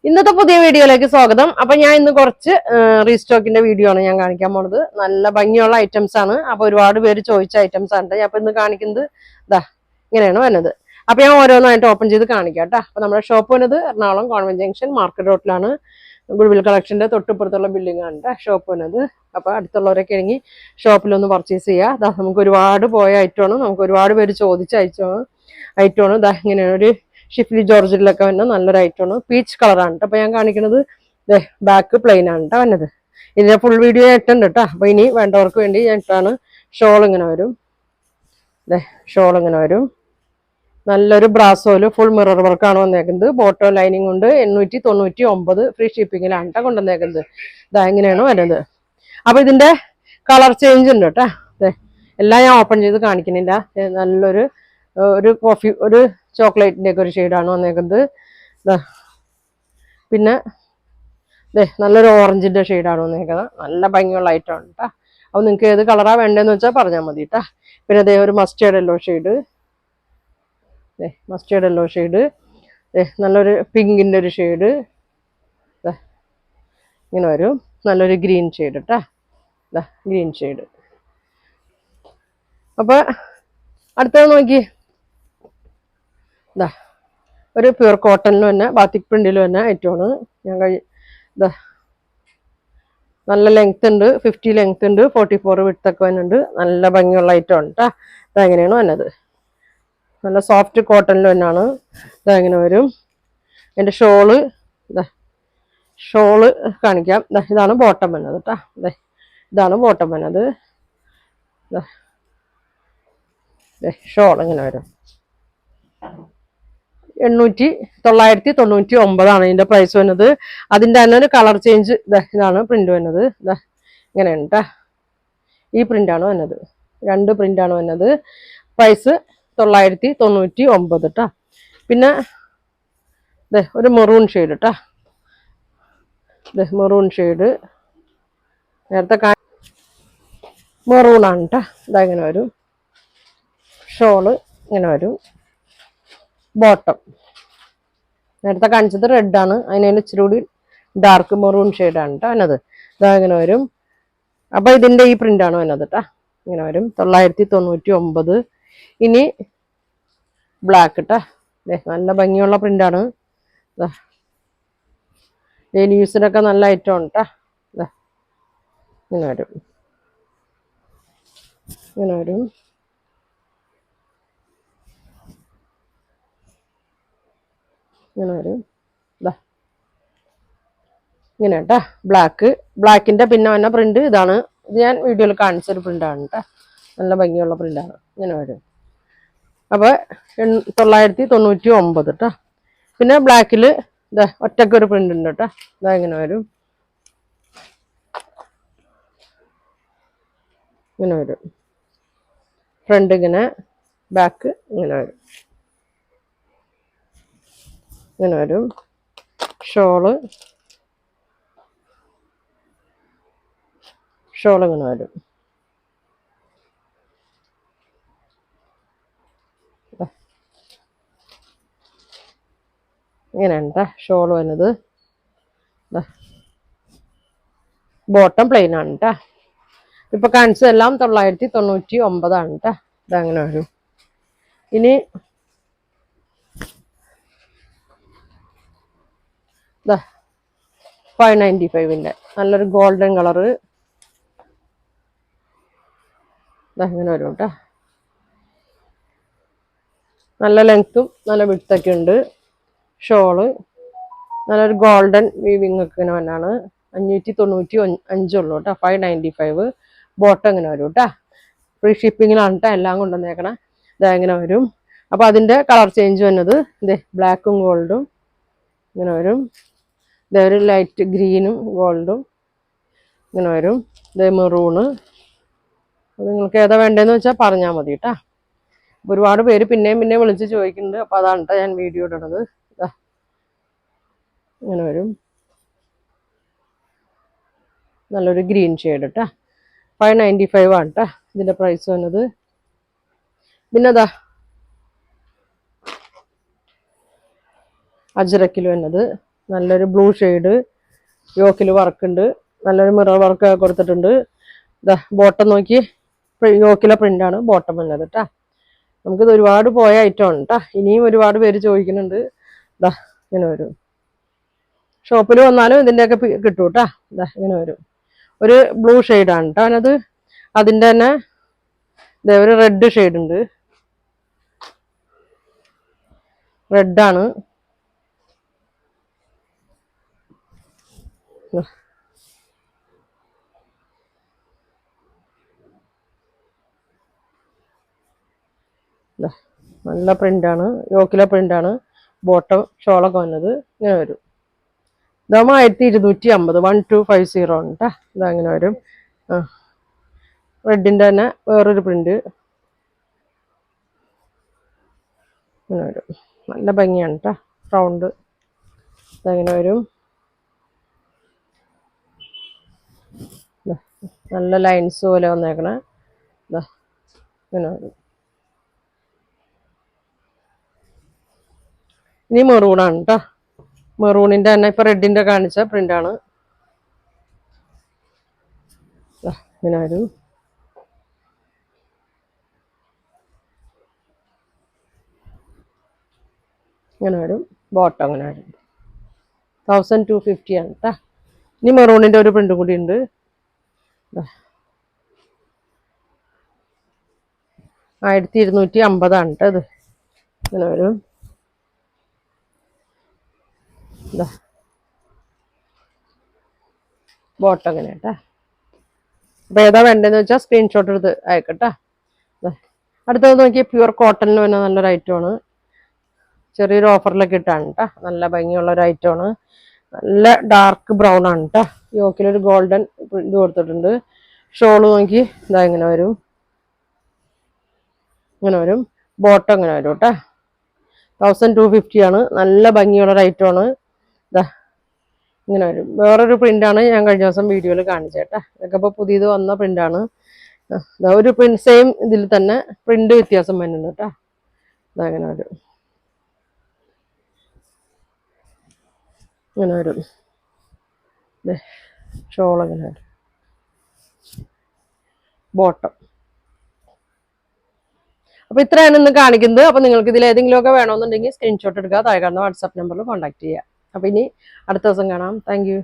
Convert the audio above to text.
ഇന്നത്തെ പുതിയ വീഡിയോയിലേക്ക് സ്വാഗതം. അപ്പൊ ഞാൻ ഇന്ന് കുറച്ച് റീസ്റ്റോക്കിന്റെ വീഡിയോ ആണ് ഞാൻ കാണിക്കാൻ പോണത്. നല്ല ഭംഗിയുള്ള ഐറ്റംസ് ആണ്. അപ്പൊ ഒരുപാട് പേര് ചോദിച്ച ഐറ്റംസ് ആണ്. അപ്പൊ ഇന്ന് കാണിക്കുന്നത് ഇതാ ഇങ്ങനെയാണ് വരുന്നത്. അപ്പൊ ഞാൻ ഓരോന്നായിട്ട് ഓപ്പൺ ചെയ്ത് കാണിക്കാം കേട്ടോ. അപ്പൊ നമ്മുടെ ഷോപ്പ് വന്നത് എറണാകുളം കോൺവെന്റ് ജംഗ്ഷൻ മാർക്കറ്റ് റോഡിലാണ്. ഗുഡ്വിൽ കളക്ഷന്റെ തൊട്ടിപ്പുറത്തുള്ള ബിൽഡിംഗ് ആണ് കേട്ടോ ഷോപ്പ് വന്നത്. അപ്പൊ അടുത്തുള്ളവരൊക്കെ ആണെങ്കിൽ ഷോപ്പിലൊന്ന് പർച്ചേസ് ചെയ്യാം. ഇതാ നമുക്ക് ഒരുപാട് പോയ ഐറ്റമാണ്. നമുക്ക് ഒരുപാട് പേര് ചോദിച്ച ഐറ്റമാണ്. ഇതാ ഇങ്ങനെയാണ് ഒരു ഷിഫ്ലി ജോർജിലൊക്കെ വന്ന നല്ലൊരു ഐറ്റമാണ്. പീച്ച് കളറാണ് കേട്ടോ. അപ്പൊ ഞാൻ കാണിക്കുന്നത് ബാക്ക് പ്ലെയിൻ ആണ് കേട്ടോ വന്നത്. ഇതിന്റെ ഫുൾ വീഡിയോ ഇട്ടുണ്ട് കേട്ടോ. അപ്പൊ ഇനി വേണ്ടവർക്ക് വേണ്ടി ഞാൻ ഇട്ടാണ്. ഷോൾ ഇങ്ങനെ വരും. ഷോൾ ഇങ്ങനെ വരും. നല്ലൊരു ബ്രാസോല് ഫുൾ മിറർ വർക്കാണ് വന്നേക്കുന്നത്. ബോട്ടോ ലൈനിങ് കൊണ്ട് 899 ഫ്രീ ഷിപ്പിങ്ങിലാണ് കേട്ടോ കൊണ്ടുവന്നേക്കുന്നത്. ഇതാ ഇങ്ങനെയാണ് വരുന്നത്. അപ്പൊ ഇതിന്റെ കളർ ചേഞ്ച് ഉണ്ട് കേട്ടോ. എല്ലാം ഞാൻ ഓപ്പൺ ചെയ്ത് കാണിക്കുന്നില്ല. നല്ലൊരു കോഫി ഒരു ചോക്ലേറ്റിന്റെ ഒക്കെ ഒരു ഷെയ്ഡാണ് വന്നേക്കുന്നത്. പിന്നെ നല്ലൊരു ഓറഞ്ചിന്റെ ഷെയ്ഡാണ് വന്നേക്കുന്നത്. നല്ല ഭംഗിയുള്ള ഐറ്റം ആണ് കേട്ടോ. അപ്പൊ നിങ്ങൾക്ക് ഏത് കളറാ വേണ്ടതെന്ന് വെച്ചാൽ പറഞ്ഞാൽ മതി കേട്ടോ. പിന്നെ ഒരു മസ്റ്റേർഡ് യെല്ലോ ഷെയ്ഡ്, നല്ലൊരു പിങ്കിന്റെ ഒരു ഷെയ്ഡ് ഇങ്ങനെ വരും. നല്ലൊരു ഗ്രീൻ ഷെയ്ഡ് കേട്ടോ. Green shade. അപ്പൊ അടുത്തത് നോക്കി, ഒരു പ്യൂർ കോട്ടണിലും തന്നെ ബാത്തിക് പ്രിന്റിലും തന്നെ ഐറ്റമാണ്. ഞാൻ നല്ല ലെങ്ത് ഉണ്ട്, 50 ലെങ്ത് ഉണ്ട്, 44 വിഡ്ത്തൊക്കെ വരുന്നുണ്ട്. നല്ല ഭംഗിയുള്ള ഐറ്റം ആണ് കേട്ടോ. ഇതെങ്ങനെയാണ് വന്നത്. നല്ല സോഫ്റ്റ് കോട്ടണിൽ തന്നെയാണ്. ഇതെങ്ങനെ വരും. എൻ്റെ ഷോള് കാണിക്കാം. ഇതാണ് ബോട്ടം വന്നത് കേട്ടോ. ഇതാണ് ബോട്ടം വന്നത്. ഷോൾ ഇങ്ങനെ വരും. 999 ഇതിന്റെ പ്രൈസ് വന്നത്. അതിന്റെ തന്നെ ഒരു കളർ ചേഞ്ച് ഇതാണ് പ്രിന്റ് വന്നത്. ഇങ്ങനെയാണ് കേട്ടോ. ഈ പ്രിന്റാണ് വന്നത്. 2 പ്രിന്റാണ് വന്നത്. പ്രൈസ് 999 കേട്ടോ. പിന്നെ ഒരു മെറൂൺ ഷെയ്ഡ് കേട്ടോ. മെറൂൺ ഷെയ്ഡ് നേരത്തെ മെറൂണാണ് കേട്ടോ. ഇങ്ങനെ വരും. ഷോള് ഇങ്ങനെ വരും. ബോട്ടം നേരത്തെ കാണിച്ചത് റെഡാണ്. അതിന് ഇച്ചിരി കൂടി ഡാർക്ക് മെറൂൺ ഷെയ്ഡാണ് കേട്ടോ വന്നത്. ഇങ്ങനെ വരും. അപ്പൊ ഇതിന്റെ ഈ പ്രിന്റാണ് വന്നത് കേട്ടോ. ഇങ്ങനെ വരും. 999. ഇനി ബ്ലാക്ക് കേട്ടോ. നല്ല ഭംഗിയുള്ള പ്രിന്റാണ്. ഡെയിലി യൂസിനൊക്കെ നല്ല ഐറ്റം ആണ് കേട്ടോ. ഇങ്ങനെ വരും. ഇങ്ങനെ വരും. ഇങ്ങനെ വരും. ഇങ്ങനെ കേട്ടോ. ബ്ലാക്കിന്റെ പിന്നെ വന്ന പ്രിന്റ് ഇതാണ്. ഇത് ഞാൻ വീഡിയോയിൽ കാണിച്ചൊരു പ്രിന്റാണ് കേട്ടോ. നല്ല ഭംഗിയുള്ള പ്രിന്റാണ്. ഇങ്ങനെ വരും. അപ്പൊ 999 കേട്ടോ. പിന്നെ ബ്ലാക്കില് ഒറ്റക്കൊരു പ്രിന്റ് ഉണ്ട് കേട്ടോ. ഇങ്ങനെ വരും. ഇങ്ങനെ വരും. ഫ്രണ്ട് ഇങ്ങനെ, ബാക്ക് ഇങ്ങനെ വരും. ഇങ്ങനെ വരും. ഷോള് ഇങ്ങനെ വരും. ഇങ്ങനെയാണ് ഷോൾ വന്നത്. ബോട്ടം പ്ലെയിൻ ആണ് കേട്ടോ. ഇപ്പൊ കാണിച്ചതെല്ലാം 999 ആണ് കേട്ടോ. ഇതങ്ങനെ വരും. ഇനി 595ന്റെ നല്ലൊരു ഗോൾഡൻ കളറ് ഇങ്ങനെ വരും കേട്ടോ. നല്ല ലെങ്ത്തും നല്ല വിഡ്ത്തൊക്കെ ഉണ്ട്. ഷോള് നല്ലൊരു ഗോൾഡൻ വീവിങ് ഒക്കെ ഇങ്ങനെ വന്നാണ്. 595 ഉള്ളൂ കേട്ടോ. 595. ബോട്ടം ഇങ്ങനെ വരും കേട്ടോ. ഫ്രീ ഷിപ്പിങ്ങിലാണ് കേട്ടോ എല്ലാം കൊണ്ടുവന്നേക്കണം. ഇങ്ങനെ വരും. അപ്പൊ അതിന്റെ കളർ ചേഞ്ച് വന്നത് ബ്ലാക്കും ഗോൾഡും ഇങ്ങനെ വരും. ഒരു ലൈറ്റ് ഗ്രീനും ഗോൾഡും ഇങ്ങനെ വരും. മെറൂണ്. നിങ്ങൾക്ക് ഏതാ വേണ്ടതെന്ന് വെച്ചാൽ പറഞ്ഞാൽ മതി കേട്ടോ. ഒരുപാട് പേര് പിന്നെയും വിളിച്ച് ചോദിക്കുന്നുണ്ട്. അപ്പൊ അതാണ് കേട്ടോ ഞാൻ വീഡിയോ ഇടണത്. ഇങ്ങനെ വരും. നല്ലൊരു ഗ്രീൻ ഷെയ്ഡ് കേട്ടോ. 595 ആണ് കേട്ടോ ഇതിന്റെ പ്രൈസ് വന്നത്. പിന്നെ അജ്രക്കിൽ വന്നത് നല്ലൊരു ബ്ലൂ ഷെയ്ഡ്, യോക്കിൽ വർക്ക് ഉണ്ട്, നല്ലൊരു മിറർ വർക്ക് കൊടുത്തിട്ടുണ്ട്. ഇതാ ബോട്ടം നോക്കി, യോക്കിലെ പ്രിന്റാണ് ബോട്ടം വന്നത് കേട്ടാ. നമുക്കിത് ഒരുപാട് പോയ ഐറ്റം ആണ് കേട്ടാ. ഇനിയും ഒരുപാട് പേര് ചോദിക്കുന്നുണ്ട്. ഇതാ ഇങ്ങനെ വരും. ഷോപ്പിൽ വന്നാലും ഇതിൻ്റെയൊക്കെ കിട്ടും കേട്ടാ. ഇതാ ഇങ്ങനെ വരും. ഒരു ബ്ലൂ ഷെയ്ഡാണ് കേട്ടോ അതിനത്. അതിൻ്റെ തന്നെ ഒരു റെഡ് ഷെയ്ഡ് ഉണ്ട്, റെഡാണ്. നല്ല പ്രിന്റാണ്, യോക്കിലെ പ്രിന്റാണ്. ബോട്ടം ഷോളൊക്കെ വന്നത് ഇങ്ങനെ വരും. ഇതാകുമ്പോൾ 1250, 1250 ആണ് കേട്ടാ. ഇതങ്ങനെ വരും. റെഡിൻ്റെ തന്നെ വേറൊരു പ്രിന്റ് ഇങ്ങനെ വരും. നല്ല ഭംഗിയാണ് കേട്ടോ. റൗണ്ട് ഇതങ്ങനെ വരും. നല്ല ലൈൻസ് പോലെ വന്നേക്കണേ. ഇങ്ങനെ വരും. ഇനി മെറൂണാണ് കേട്ടോ. മെറൂണിൻ്റെ തന്നെ ഇപ്പൊ റെഡിന്റെ കാണിച്ച പ്രിന്റാണ്. ഇങ്ങനെ വരും. ഇങ്ങനെ വരും. ബോട്ടം അങ്ങനെ വരും. 1250 ആണ് കേട്ടോ. ഇനി മെറൂണിന്റെ ഒരു പ്രിന്റ് കൂടി ഉണ്ട്. 1250 ആണ് കേട്ടോ. ഇത് ഇങ്ങനെ വരും. ബോട്ടം അങ്ങനെ കേട്ടാ. അപ്പൊ ഏതാ വേണ്ടതെന്ന് വെച്ചാൽ സ്ക്രീൻഷോട്ട് എടുത്ത് അയക്കട്ടാ. അടുത്തത് നോക്കിയാൽ പ്യുവർ കോട്ടണിൽ വരുന്ന നല്ലൊരു ഐറ്റമാണ്. ചെറിയൊരു ഓഫറിലൊക്കെ ഇട്ടാണ് കേട്ടോ. നല്ല ഭംഗിയുള്ള ഒരു ഐറ്റമാണ്. നല്ല ഡാർക്ക് ബ്രൗൺ ആണ് കേട്ടോ. യോക്കിലൊരു ഗോൾഡൻ ഇത് കൊടുത്തിട്ടുണ്ട്. ഷോള് നോക്കി ഇതാ ഇങ്ങനെ വരും. ഇങ്ങനെ വരും. ബോട്ടം ഇങ്ങനെ വരും കേട്ടോ. 1250 ആണ്. നല്ല ഭംഗിയുള്ള ഒരു ഐറ്റമാണ്. ഇതാ ഇങ്ങനെ വരും. വേറൊരു പ്രിന്റാണ് ഞാൻ കഴിഞ്ഞ ദിവസം വീഡിയോയിൽ കാണിച്ചേട്ടാ. ഇതൊക്കെ ഇപ്പോൾ പുതിയത് വന്ന പ്രിന്റാണ്. ഒരു പ്രിന്റ് സെയിം ഇതിൽ തന്നെ പ്രിന്റ് വ്യത്യാസം വരുന്നുണ്ട് കേട്ടോ. ഇതങ്ങനെ വരും. ഇങ്ങനെ വരും. ഷോൾ അങ്ങനെ വരും. ബോട്ടം. അപ്പൊ ഇത്രയാണ് ഇന്ന് കാണിക്കുന്നത്. അപ്പൊ നിങ്ങൾക്ക് ഇതിൽ ഏതെങ്കിലും ഒക്കെ വേണമെന്നുണ്ടെങ്കിൽ സ്ക്രീൻഷോട്ട് എടുക്കുക. താഴെ കാണുന്ന വാട്സാപ്പ് നമ്പറിൽ കോൺടാക്ട് ചെയ്യുക. അപ്പൊ ഇനി അടുത്ത ദിവസം കാണാം. Thank you.